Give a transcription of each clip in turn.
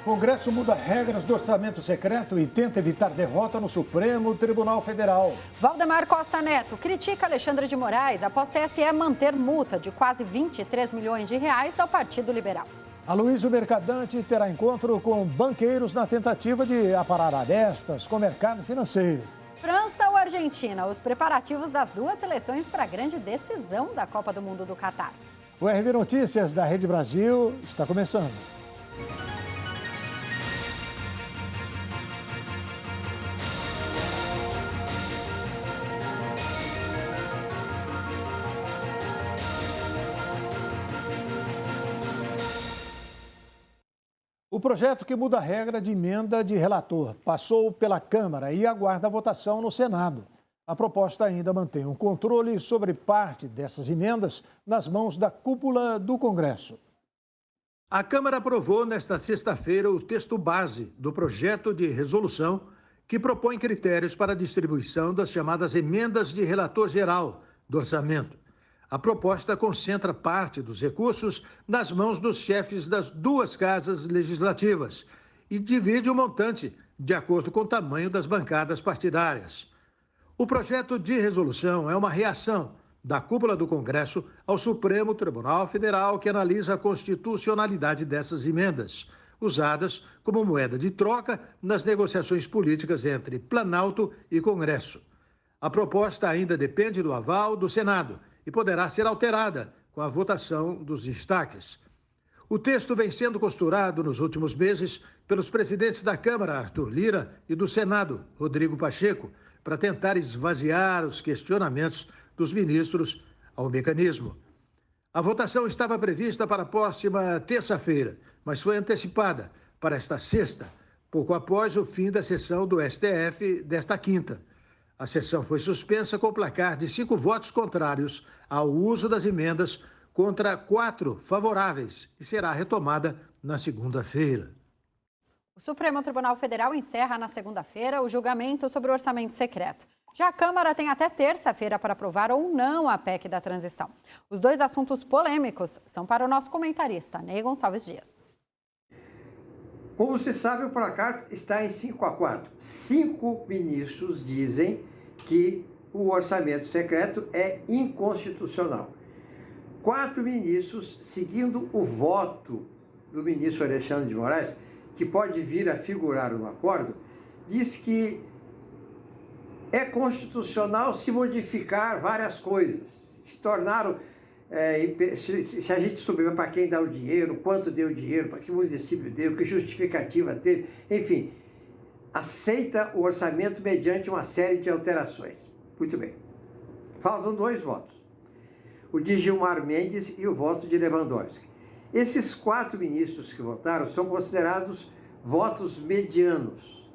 Congresso muda regras do orçamento secreto e tenta evitar derrota no Supremo Tribunal Federal. Valdemar Costa Neto critica Alexandre de Moraes após TSE manter multa de quase 23 milhões de reais ao Partido Liberal. Aloysio Mercadante terá encontro com banqueiros na tentativa de aparar arestas com o mercado financeiro. França ou Argentina, os preparativos das duas seleções para a grande decisão da Copa do Mundo do Catar. O RB Notícias da Rede Brasil está começando. O projeto que muda a regra de emenda de relator passou pela Câmara e aguarda a votação no Senado. A proposta ainda mantém um controle sobre parte dessas emendas nas mãos da cúpula do Congresso. A Câmara aprovou nesta sexta-feira o texto base do projeto de resolução que propõe critérios para a distribuição das chamadas emendas de relator geral do orçamento. A proposta concentra parte dos recursos nas mãos dos chefes das duas casas legislativas e divide o montante de acordo com o tamanho das bancadas partidárias. O projeto de resolução é uma reação da cúpula do Congresso ao Supremo Tribunal Federal, que analisa a constitucionalidade dessas emendas, usadas como moeda de troca nas negociações políticas entre Planalto e Congresso. A proposta ainda depende do aval do Senado e poderá ser alterada com a votação dos destaques. O texto vem sendo costurado nos últimos meses pelos presidentes da Câmara, Arthur Lira, e do Senado, Rodrigo Pacheco, para tentar esvaziar os questionamentos dos ministros ao mecanismo. A votação estava prevista para a próxima terça-feira, mas foi antecipada para esta sexta, pouco após o fim da sessão do STF desta quinta. A sessão foi suspensa com placar de 5 votos contrários ao uso das emendas contra 4 favoráveis e será retomada na segunda-feira. O Supremo Tribunal Federal encerra na segunda-feira o julgamento sobre o orçamento secreto. Já a Câmara tem até terça-feira para aprovar ou não a PEC da transição. Os dois assuntos polêmicos são para o nosso comentarista, Ney Gonçalves Dias. Como se sabe, o placar está em 5-4. 5 ministros dizem que o orçamento secreto é inconstitucional. 4 ministros, seguindo o voto do ministro Alexandre de Moraes, que pode vir a figurar no acordo, diz que é constitucional se modificar várias coisas. Se tornaram, se a gente souber para quem dá o dinheiro, quanto deu o dinheiro, para que município deu, que justificativa teve, enfim, aceita o orçamento mediante uma série de alterações. Muito bem. Faltam 2 votos. O de Gilmar Mendes e o voto de Lewandowski. Esses 4 ministros que votaram são considerados votos medianos.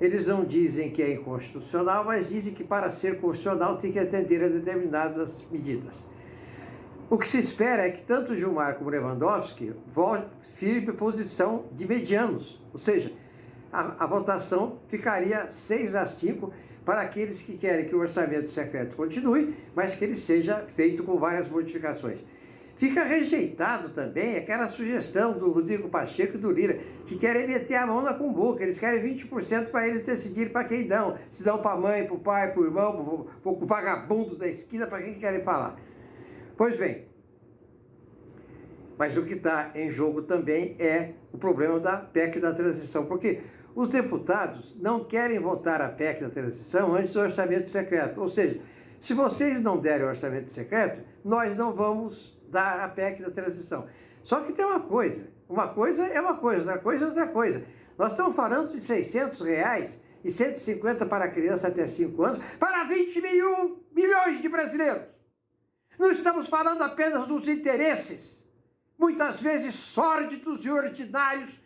Eles não dizem que é inconstitucional, mas dizem que para ser constitucional tem que atender a determinadas medidas. O que se espera é que tanto Gilmar como Lewandowski firme posição de medianos, ou seja, a votação ficaria 6-5 para aqueles que querem que o orçamento secreto continue, mas que ele seja feito com várias modificações. Fica rejeitado também aquela sugestão do Rodrigo Pacheco e do Lira, que querem meter a mão na cumbuca. Eles querem 20% para eles decidirem para quem dão. Se dão para a mãe, para o pai, para o irmão, para o vagabundo da esquina, para quem querem falar. Pois bem, mas o que está em jogo também é o problema da PEC da transição, porque os deputados não querem votar a PEC da transição antes do orçamento secreto. Ou seja, se vocês não derem o orçamento secreto, nós não vamos dar a PEC da transição. Só que tem uma coisa é uma coisa, outra coisa é outra coisa. Nós estamos falando de R$600 e 150 para criança até 5 anos, para 20 milhões de brasileiros. Não estamos falando apenas dos interesses, muitas vezes sórdidos e ordinários,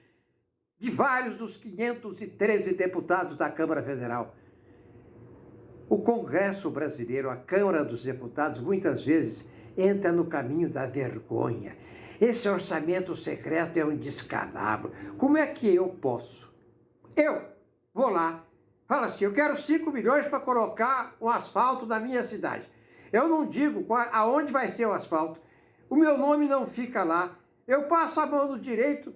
de vários dos 513 deputados da Câmara Federal. O Congresso brasileiro, a Câmara dos Deputados, muitas vezes entra no caminho da vergonha. Esse orçamento secreto é um descalabro. Como é que eu posso? Eu vou lá, falo assim, eu quero 5 milhões para colocar um asfalto na minha cidade. Eu não digo aonde vai ser o asfalto, o meu nome não fica lá. Eu passo a mão do direito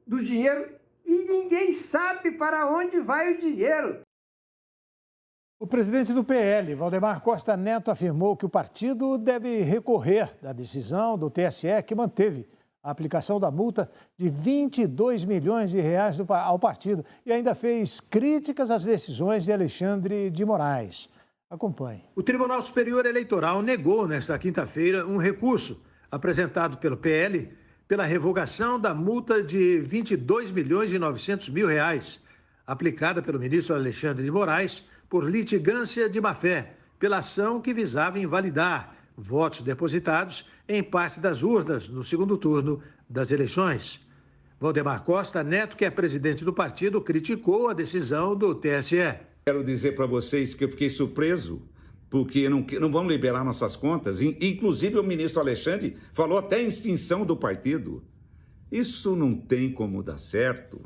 do dinheiro e ninguém sabe para onde vai o dinheiro. O presidente do PL, Valdemar Costa Neto, afirmou que o partido deve recorrer da decisão do TSE que manteve a aplicação da multa de 22 milhões de reais ao partido e ainda fez críticas às decisões de Alexandre de Moraes. Acompanhe. O Tribunal Superior Eleitoral negou nesta quinta-feira um recurso apresentado pelo PL pela revogação da multa de 22 milhões e 900 mil reais aplicada pelo ministro Alexandre de Moraes por litigância de má-fé, pela ação que visava invalidar votos depositados em parte das urnas no segundo turno das eleições. Valdemar Costa Neto, que é presidente do partido, criticou a decisão do TSE. Quero dizer para vocês que eu fiquei surpreso, porque não vão liberar nossas contas. Inclusive, o ministro Alexandre falou até em extinção do partido. Isso não tem como dar certo.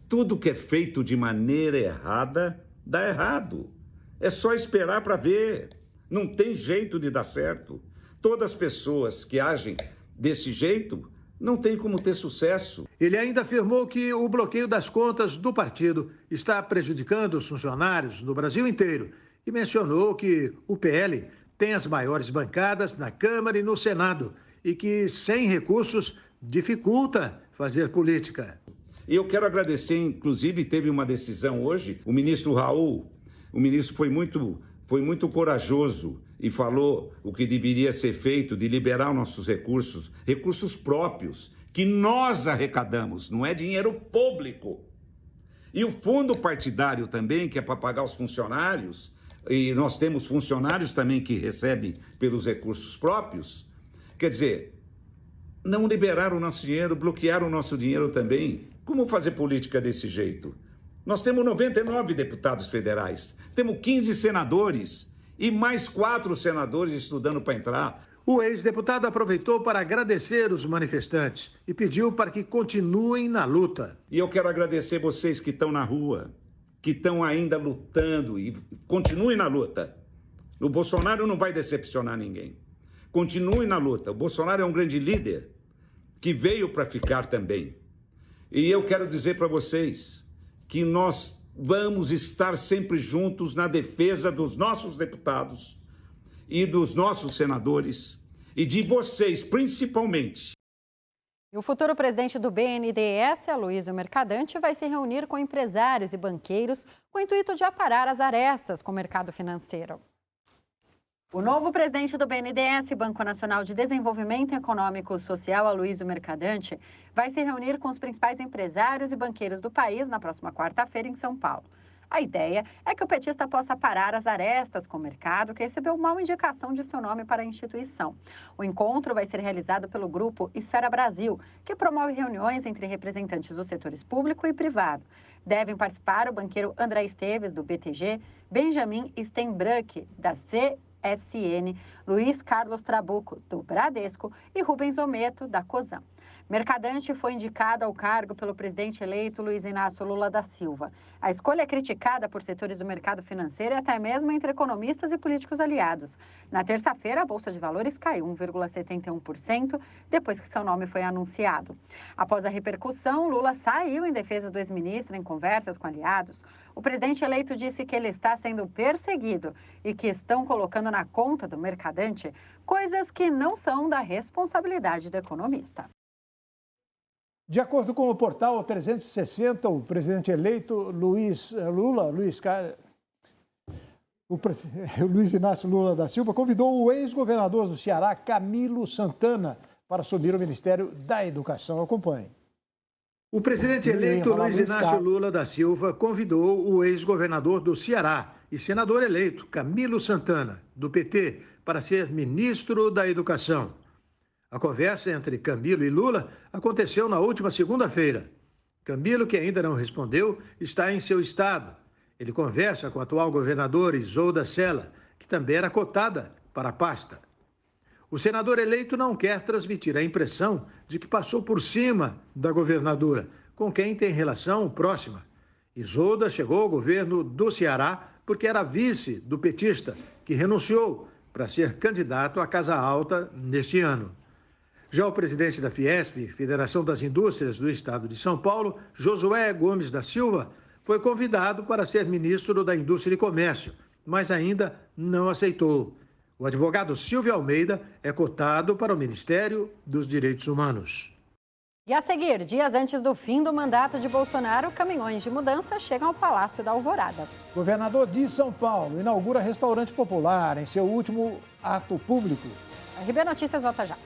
Tudo que é feito de maneira errada, dá errado. É só esperar para ver. Não tem jeito de dar certo. Todas as pessoas que agem desse jeito não tem como ter sucesso. Ele ainda afirmou que o bloqueio das contas do partido está prejudicando os funcionários no Brasil inteiro e mencionou que o PL tem as maiores bancadas na Câmara e no Senado e que, sem recursos, dificulta fazer política. E eu quero agradecer, inclusive, teve uma decisão hoje, o ministro Raul, o ministro foi muito corajoso e falou o que deveria ser feito de liberar nossos recursos próprios, que nós arrecadamos, não é dinheiro público. E o fundo partidário também, que é para pagar os funcionários, e nós temos funcionários também que recebem pelos recursos próprios, quer dizer, não liberaram o nosso dinheiro, bloquearam o nosso dinheiro também. Como fazer política desse jeito? Nós temos 99 deputados federais, temos 15 senadores e mais 4 senadores estudando para entrar. O ex-deputado aproveitou para agradecer os manifestantes e pediu para que continuem na luta. E eu quero agradecer vocês que estão na rua, que estão ainda lutando e continuem na luta. O Bolsonaro não vai decepcionar ninguém. Continue na luta. O Bolsonaro é um grande líder que veio para ficar também. E eu quero dizer para vocês que nós vamos estar sempre juntos na defesa dos nossos deputados e dos nossos senadores e de vocês, principalmente. E o futuro presidente do BNDES, Aloysio Mercadante, vai se reunir com empresários e banqueiros com o intuito de aparar as arestas com o mercado financeiro. O novo presidente do BNDES, Banco Nacional de Desenvolvimento Econômico e Social, Aloysio Mercadante, vai se reunir com os principais empresários e banqueiros do país na próxima quarta-feira em São Paulo. A ideia é que o petista possa parar as arestas com o mercado, que recebeu mal indicação de seu nome para a instituição. O encontro vai ser realizado pelo grupo Esfera Brasil, que promove reuniões entre representantes dos setores público e privado. Devem participar o banqueiro André Esteves, do BTG, Benjamin Steinbrück, da CSN, Luiz Carlos Trabuco, do Bradesco, e Rubens Ometo, da Cosan. Mercadante foi indicado ao cargo pelo presidente eleito Luiz Inácio Lula da Silva. A escolha é criticada por setores do mercado financeiro e até mesmo entre economistas e políticos aliados. Na terça-feira, a Bolsa de Valores caiu 1,71% depois que seu nome foi anunciado. Após a repercussão, Lula saiu em defesa do ex-ministro em conversas com aliados. O presidente eleito disse que ele está sendo perseguido e que estão colocando na conta do mercadante coisas que não são da responsabilidade do economista. De acordo com o portal 360, o presidente eleito Luiz Inácio Lula da Silva convidou o ex-governador do Ceará, Camilo Santana, para assumir o Ministério da Educação. Acompanhe. O presidente eleito Luiz Inácio Lula da Silva convidou o ex-governador do Ceará e senador eleito Camilo Santana, do PT, para ser ministro da Educação. A conversa entre Camilo e Lula aconteceu na última segunda-feira. Camilo, que ainda não respondeu, está em seu estado. Ele conversa com o atual governador Isolda Sela, que também era cotada para a pasta. O senador eleito não quer transmitir a impressão de que passou por cima da governadora, com quem tem relação próxima. Isolda chegou ao governo do Ceará porque era vice do petista, que renunciou para ser candidato à Casa Alta neste ano. Já o presidente da Fiesp, Federação das Indústrias do Estado de São Paulo, Josué Gomes da Silva, foi convidado para ser ministro da Indústria e Comércio, mas ainda não aceitou. O advogado Silvio Almeida é cotado para o Ministério dos Direitos Humanos. E a seguir, dias antes do fim do mandato de Bolsonaro, caminhões de mudança chegam ao Palácio da Alvorada. O governador de São Paulo inaugura restaurante popular em seu último ato público. A RB Notícias volta já.